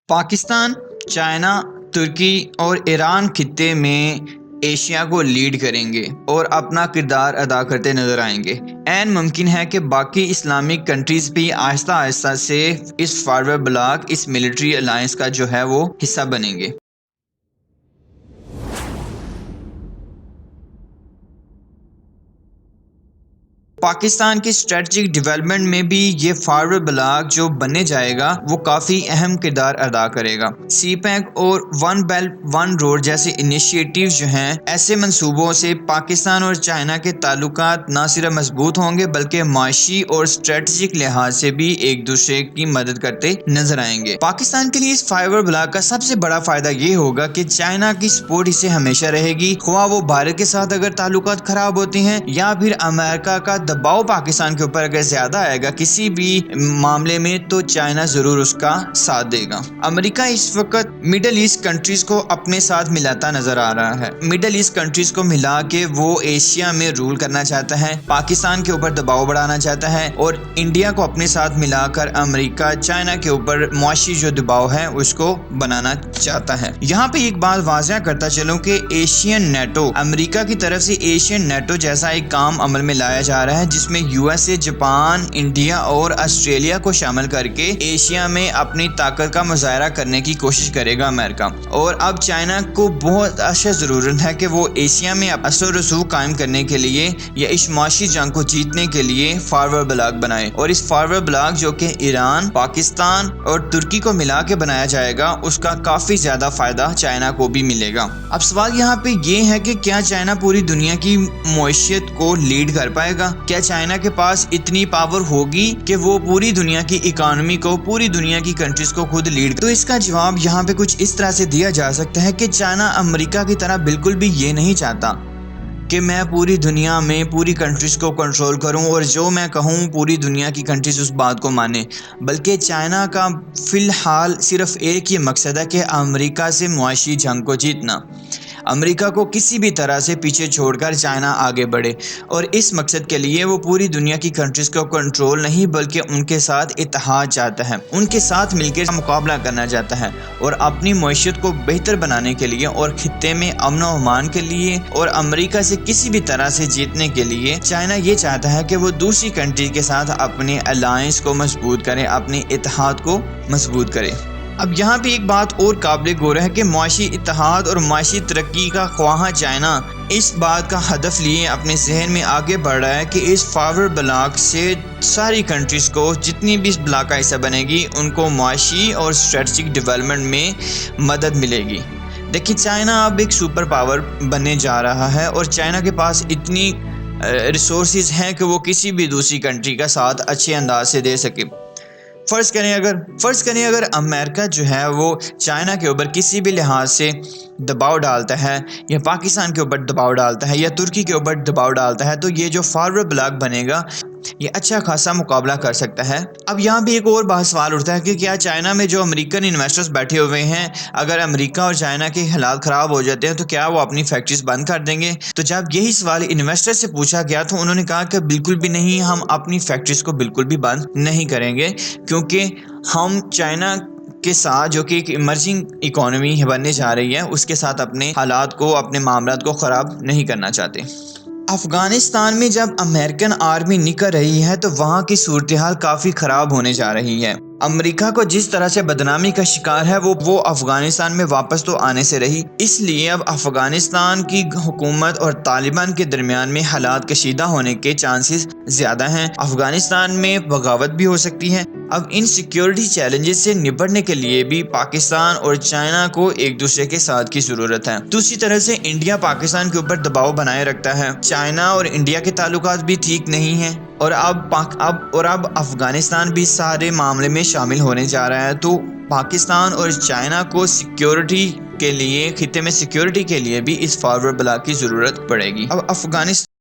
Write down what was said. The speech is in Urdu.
پاکستان، چائنا، ترکی اور ایران خطے میں ایشیا کو لیڈ کریں گے اور اپنا کردار ادا کرتے نظر آئیں گے۔ عین ممکن ہے کہ باقی اسلامک کنٹریز بھی آہستہ آہستہ سے اس فارورڈ بلاک، اس ملٹری الائنس کا جو ہے وہ حصہ بنیں گے۔ پاکستان کی اسٹریٹجک ڈیولپمنٹ میں بھی یہ فارورڈ بلاک جو بننے جائے گا وہ کافی اہم کردار ادا کرے گا۔ سی پیک اور ون بیلٹ ون روڈ جیسے انیشیٹیوز جو ہیں، ایسے منصوبوں سے پاکستان اور چائنا کے تعلقات نہ صرف مضبوط ہوں گے بلکہ معاشی اور اسٹریٹجک لحاظ سے بھی ایک دوسرے کی مدد کرتے نظر آئیں گے۔ پاکستان کے لیے اس فارورڈ بلاک کا سب سے بڑا فائدہ یہ ہوگا کہ چائنا کی سپورٹ اسے ہمیشہ رہے گی، خواہ وہ بھارت کے ساتھ اگر تعلقات خراب ہوتے ہیں یا پھر امریکہ کا دباؤ پاکستان کے اوپر اگر زیادہ آئے گا کسی بھی معاملے میں تو چائنا ضرور اس کا ساتھ دے گا۔ امریکہ اس وقت مڈل ایسٹ کنٹریز کو اپنے ساتھ ملاتا نظر آ رہا ہے۔ مڈل ایسٹ کنٹریز کو ملا کے وہ ایشیا میں رول کرنا چاہتا ہے، پاکستان کے اوپر دباؤ بڑھانا چاہتا ہے اور انڈیا کو اپنے ساتھ ملا کر امریکہ چائنا کے اوپر معاشی جو دباؤ ہے اس کو بنانا چاہتا ہے۔ یہاں پہ ایک بات واضح کرتا چلوں کہ ایشین نیٹو، امریکہ کی طرف سے ایشین نیٹو جیسا ایک کام عمل میں لایا جا رہا ہے جس میں U S A, Japan, India اور آسٹریلیا کو شامل کر کے ایشیا میں اپنی طاقت کا مظاہرہ کرنے کی کوشش کرے گا امریکہ۔ اور اب چائنا کو بہت اشد ضرورت ہے کہ وہ ایشیا میں اثر و رسوخ قائم کرنے کے لیے یا اس معاشی جنگ کو جیتنے کے لیے فارورڈ بلاک بنائے، اور اس فارورڈ بلاک جو کہ ایران، پاکستان اور ترکی کو ملا کے بنایا جائے گا اس کا کافی زیادہ فائدہ چائنا کو بھی ملے گا۔ اب سوال یہاں پہ یہ ہے کہ کیا چائنا پوری دنیا کی معیشت کو لیڈ کر پائے گا؟ کیا چائنا کے پاس اتنی پاور ہوگی کہ وہ پوری دنیا کی اکانومی کو، پوری دنیا کی کنٹریز کو خود لیڈ کرے؟ تو اس کا جواب یہاں پہ کچھ اس طرح سے دیا جا سکتا ہے کہ چائنا امریکہ کی طرح بالکل بھی یہ نہیں چاہتا کہ میں پوری دنیا میں پوری کنٹریز کو کنٹرول کروں اور جو میں کہوں پوری دنیا کی کنٹریز اس بات کو مانے، بلکہ چائنا کا فی الحال صرف ایک ہی مقصد ہے کہ امریکہ سے معاشی جنگ کو جیتنا، امریکہ کو کسی بھی طرح سے پیچھے چھوڑ کر چائنا آگے بڑھے، اور اس مقصد کے لیے وہ پوری دنیا کی کنٹریز کو کنٹرول نہیں بلکہ ان کے ساتھ اتحاد چاہتا ہے، ان کے ساتھ مل کے مقابلہ کرنا چاہتا ہے، اور اپنی معیشت کو بہتر بنانے کے لیے اور خطے میں امن و امان کے لیے اور امریکہ سے کسی بھی طرح سے جیتنے کے لیے چائنا یہ چاہتا ہے کہ وہ دوسری کنٹری کے ساتھ اپنے الائنس کو مضبوط کرے، اپنے اتحاد کو مضبوط کرے۔ اب یہاں پہ ایک بات اور قابل غور ہے کہ معاشی اتحاد اور معاشی ترقی کا خواہاں چائنا اس بات کا ہدف لیے اپنے ذہن میں آگے بڑھ رہا ہے کہ اس فارورڈ بلاک سے ساری کنٹریز کو، جتنی بھی اس بلاک کا حصہ بنے گی، ان کو معاشی اور اسٹریٹجک ڈیولپمنٹ میں مدد ملے گی۔ دیکھیں چائنا اب ایک سپر پاور بننے جا رہا ہے اور چائنا کے پاس اتنی ریسورسز ہیں کہ وہ کسی بھی دوسری کنٹری کا ساتھ اچھے انداز سے دے سکے۔ فرض کریں اگر امریکہ جو ہے وہ چائنا کے اوپر کسی بھی لحاظ سے دباؤ ڈالتا ہے یا پاکستان کے اوپر دباؤ ڈالتا ہے یا ترکی کے اوپر دباؤ ڈالتا ہے تو یہ جو فارورڈ بلاک بنے گا یہ اچھا خاصا مقابلہ کر سکتا ہے۔ اب یہاں بھی ایک اور بات سوال اٹھتا ہے کہ کیا چائنا میں جو امریکن انویسٹرز بیٹھے ہوئے ہیں، اگر امریکہ اور چائنا کے حالات خراب ہو جاتے ہیں تو کیا وہ اپنی فیکٹریز بند کر دیں گے؟ تو جب یہی سوال انویسٹر سے پوچھا گیا تو انہوں نے کہا کہ بالکل بھی نہیں، ہم اپنی فیکٹریز کو بالکل بھی بند نہیں کریں گے، کیونکہ ہم چائنا کے ساتھ جو کہ ایک ایمرجنگ اکانومی بننے جا رہی ہے اس کے ساتھ اپنے حالات کو، اپنے معاملات کو خراب نہیں کرنا چاہتے۔ افغانستان میں جب امریکن آرمی نکل رہی ہے تو وہاں کی صورتحال کافی خراب ہونے جا رہی ہے۔ امریکہ کو جس طرح سے بدنامی کا شکار ہے وہ افغانستان میں واپس تو آنے سے رہی، اس لیے اب افغانستان کی حکومت اور طالبان کے درمیان میں حالات کشیدہ ہونے کے چانسز زیادہ ہیں، افغانستان میں بغاوت بھی ہو سکتی ہے۔ اب ان سیکیورٹی چیلنجز سے نپٹنے کے لیے بھی پاکستان اور چائنا کو ایک دوسرے کے ساتھ کی ضرورت ہے۔ دوسری طرف سے انڈیا پاکستان کے اوپر دباؤ بنائے رکھتا ہے، چائنا اور انڈیا کے تعلقات بھی ٹھیک نہیں ہیں، اور اب افغانستان بھی سارے معاملے میں شامل ہونے جا رہا ہے، تو پاکستان اور چائنا کو سیکیورٹی کے لیے، خطے میں سیکیورٹی کے لیے بھی اس فارورڈ بلاک کی ضرورت پڑے گی۔ اب افغانستان